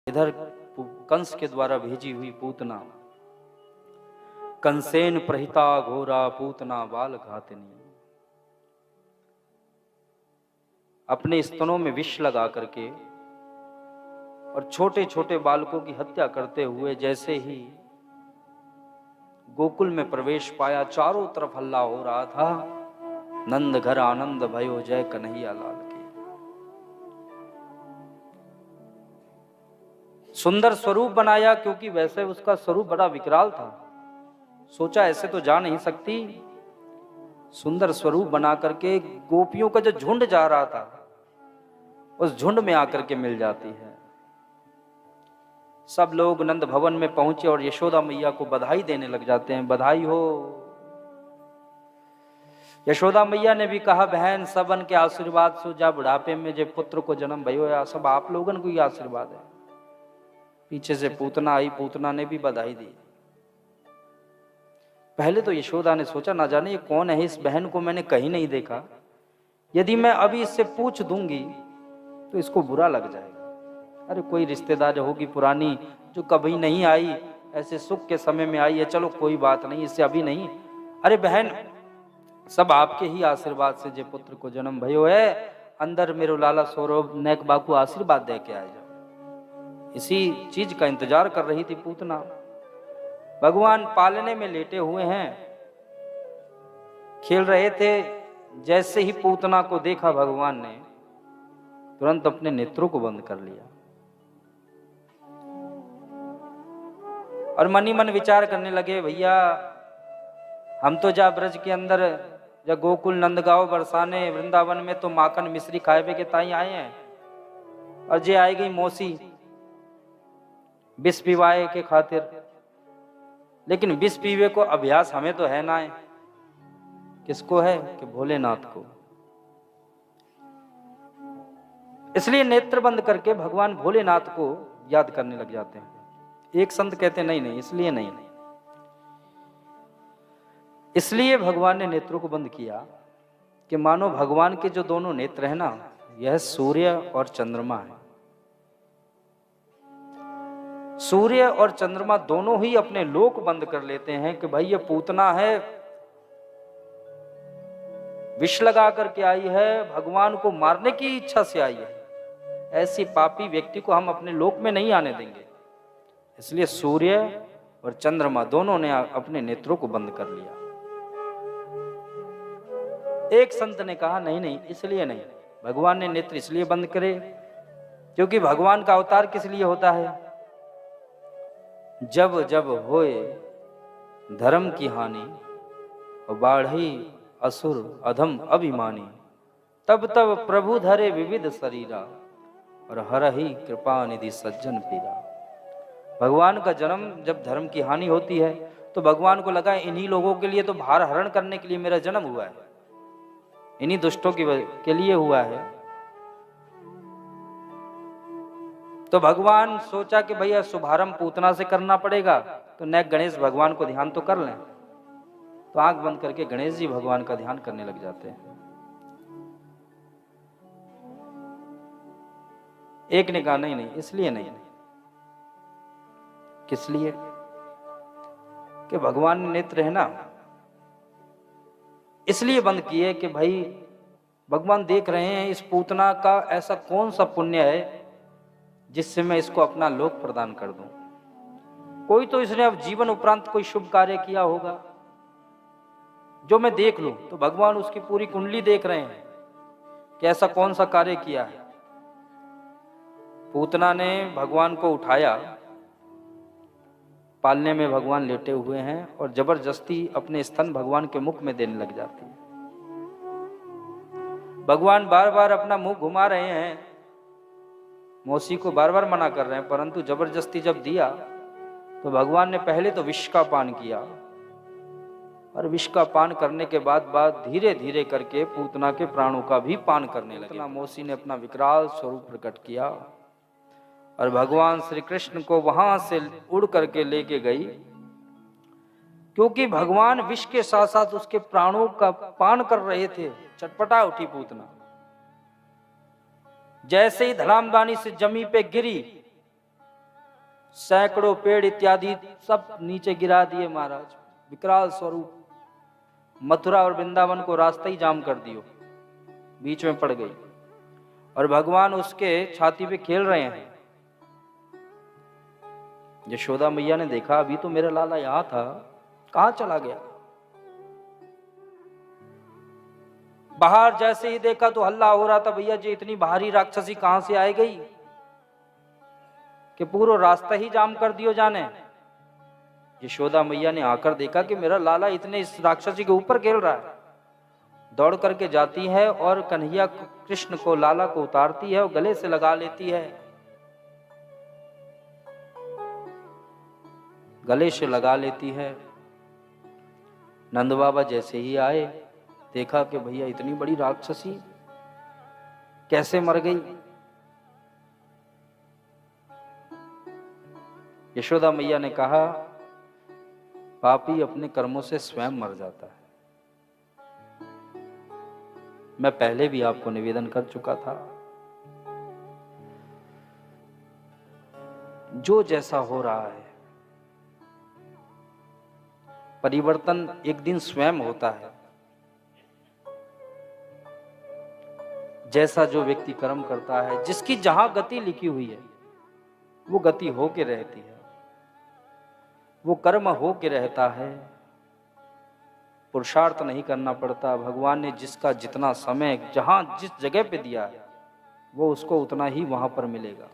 इधर कंस के द्वारा भेजी हुई पूतना, कंसेन प्रहिता घोरा पूतना बाल घातनी, अपने स्तनों में विष लगा करके और छोटे छोटे बालकों की हत्या करते हुए जैसे ही गोकुल में प्रवेश पाया, चारों तरफ हल्ला हो रहा था, नंद घर आनंद भयो जय कन्हैया लाल की। सुंदर स्वरूप बनाया, क्योंकि वैसे उसका स्वरूप बड़ा विकराल था। सोचा ऐसे तो जा नहीं सकती, सुंदर स्वरूप बना करके गोपियों का जो झुंड जा रहा था उस झुंड में आकर के मिल जाती है। सब लोग नंद भवन में पहुंचे और यशोदा मैया को बधाई देने लग जाते हैं, बधाई हो। यशोदा मैया ने भी कहा, बहन सबन के आशीर्वाद से जा बुढ़ापे में जे पुत्र को जन्म भयो या सब आप लोगन को ही आशीर्वाद है। पीछे से पूतना आई, पूतना ने भी बधाई दी। पहले तो यशोदा ने सोचा ना जाने ये कौन है, इस बहन को मैंने कहीं नहीं देखा, यदि मैं अभी इससे पूछ दूंगी तो इसको बुरा लग जाएगा। अरे कोई रिश्तेदार होगी पुरानी जो कभी नहीं आई, ऐसे सुख के समय में आई है, चलो कोई बात नहीं, इससे अभी नहीं। अरे बहन सब आपके ही आशीर्वाद से जे पुत्र को जन्म भयो है, अंदर मेरो लाला सौरभ नेक बाकू आशीर्वाद दे के आ जाओ। इसी चीज का इंतजार कर रही थी पूतना। भगवान पालने में लेटे हुए हैं, खेल रहे थे। जैसे ही पूतना को देखा भगवान ने तुरंत अपने नेत्रों को बंद कर लिया और मन ही मन विचार करने लगे, भैया हम तो जा ब्रज के अंदर जब गोकुल नंदगांव बरसाने वृंदावन में तो माखन मिश्री खाए के ताई आए हैं, और जे आई गई मौसी विष पीवाए के खातिर। लेकिन विष पीवे को अभ्यास हमें तो है ना है, किसको है कि भोलेनाथ को। इसलिए नेत्र बंद करके भगवान भोलेनाथ को याद करने लग जाते हैं। एक संत कहते नहीं नहीं, इसलिए नहीं, इसलिए भगवान ने नेत्रों को बंद किया कि मानो भगवान के जो दोनों नेत्र है ना, यह सूर्य और चंद्रमा है। सूर्य और चंद्रमा दोनों ही अपने लोक बंद कर लेते हैं कि भाई ये पूतना है, विष लगा करके आई है, भगवान को मारने की इच्छा से आई है, ऐसी पापी व्यक्ति को हम अपने लोक में नहीं आने देंगे। इसलिए सूर्य और चंद्रमा दोनों ने अपने नेत्रों को बंद कर लिया। एक संत ने कहा नहीं नहीं, इसलिए नहीं, भगवान ने नेत्र इसलिए बंद करे क्योंकि भगवान का अवतार किस लिए होता है, जब जब होए धर्म की हानि और बाढ़ी असुर अधम अभिमानी, तब तब प्रभु धरे विविध शरीरा और हरहि कृपा निधि सज्जन पीरा। भगवान का जन्म जब धर्म की हानि होती है तो भगवान को लगा इन्हीं लोगों के लिए तो भार हरण करने के लिए मेरा जन्म हुआ है, इन्हीं दुष्टों के लिए हुआ है। तो भगवान सोचा कि भैया शुभारंभ पूतना से करना पड़ेगा, तो नेक गणेश भगवान को ध्यान तो कर लें। तो आंख बंद करके गणेश जी भगवान का ध्यान करने लग जाते हैं। एक ने कहा नहीं नहीं, इसलिए नहीं, किस लिए कि भगवान ने नेत्र है ना, इसलिए बंद किए कि भाई भगवान देख रहे हैं इस पूतना का ऐसा कौन सा पुण्य है जिससे मैं इसको अपना लोक प्रदान कर दूं। कोई तो इसने अब जीवन उपरांत कोई शुभ कार्य किया होगा जो मैं देख लूं। तो भगवान उसकी पूरी कुंडली देख रहे हैं कि ऐसा कौन सा कार्य किया है। पूतना ने भगवान को उठाया, पालने में भगवान लेटे हुए हैं और जबरदस्ती अपने स्तन भगवान के मुख में देने लग जाती है। भगवान बार बार अपना मुंह घुमा रहे हैं, मौसी को बार बार मना कर रहे हैं, परंतु जबरदस्ती जब दिया तो भगवान ने पहले तो विष का पान किया और विष का पान करने के बाद धीरे धीरे करके पूतना के प्राणों का भी पान करने लगे। मौसी ने अपना विकराल स्वरूप प्रकट किया और भगवान श्री कृष्ण को वहां से उड़ करके लेके गई, क्योंकि भगवान विष के साथ साथ उसके प्राणों का पान कर रहे थे। चटपटा उठी पूतना, जैसे ही धड़ामदानी से जमी पे गिरी सैकड़ों पेड़ इत्यादि सब नीचे गिरा दिए महाराज। विकराल स्वरूप, मथुरा और वृंदावन को रास्ता ही जाम कर दियो, बीच में पड़ गई। और भगवान उसके छाती पे खेल रहे हैं। यशोदा मैया ने देखा अभी तो मेरा लाला यहां था, कहां चला गया। बाहर जैसे ही देखा तो हल्ला हो रहा था, भैया जी इतनी भारी राक्षसी कहां से आई गई कि पूरा रास्ता ही जाम कर दियो जाने। यशोदा मैया ने आकर देखा कि मेरा लाला इतने इस राक्षसी के ऊपर खेल रहा है। दौड़ करके जाती है और कन्हैया कृष्ण को, लाला को उतारती है और गले से लगा लेती है। गले से लगा लेती है। नंद बाबा जैसे ही आए, देखा कि भैया इतनी बड़ी राक्षसी कैसे मर गई। यशोदा मैया ने कहा, पापी अपने कर्मों से स्वयं मर जाता है। मैं पहले भी आपको निवेदन कर चुका था, जो जैसा हो रहा है परिवर्तन एक दिन स्वयं होता है। जैसा जो व्यक्ति कर्म करता है, जिसकी जहां गति लिखी हुई है वो गति हो के रहती है, वो कर्म हो के रहता है। पुरुषार्थ नहीं करना पड़ता। भगवान ने जिसका जितना समय जहां जिस जगह पे दिया है वो उसको उतना ही वहां पर मिलेगा।